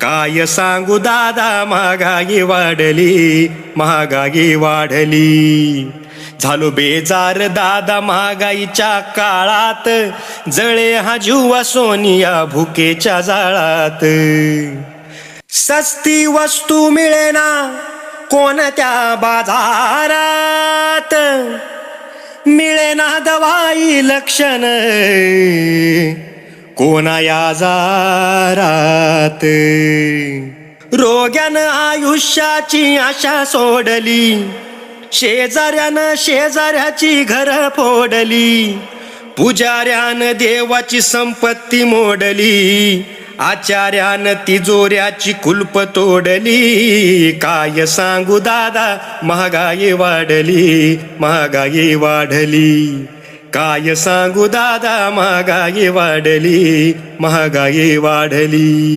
काय सांगू दादा, महागाई वाढली, महागाई वाढली. झालो बेजार दादा महागाईच्या काळात, जळे हा जीवा सोनिया भुकेच्या जाळात. सस्ती वस्तू मिळेना कोणत्या बाजारात, मिळेना दवाई लक्षण कोणा आजारात. रोग्यानं आयुष्याची आशा सोडली, शेजाऱ्यानं शेजाऱ्याची घर फोडली, पुजाऱ्यानं देवाची संपत्ती मोडली, आचार्यानं तिजोऱ्याची कुलप तोडली. काय सांगू दादा, महागाई वाढली, महागाई वाढली. काय सांगू दादा, महागाई वाढली, महागाई वाढली.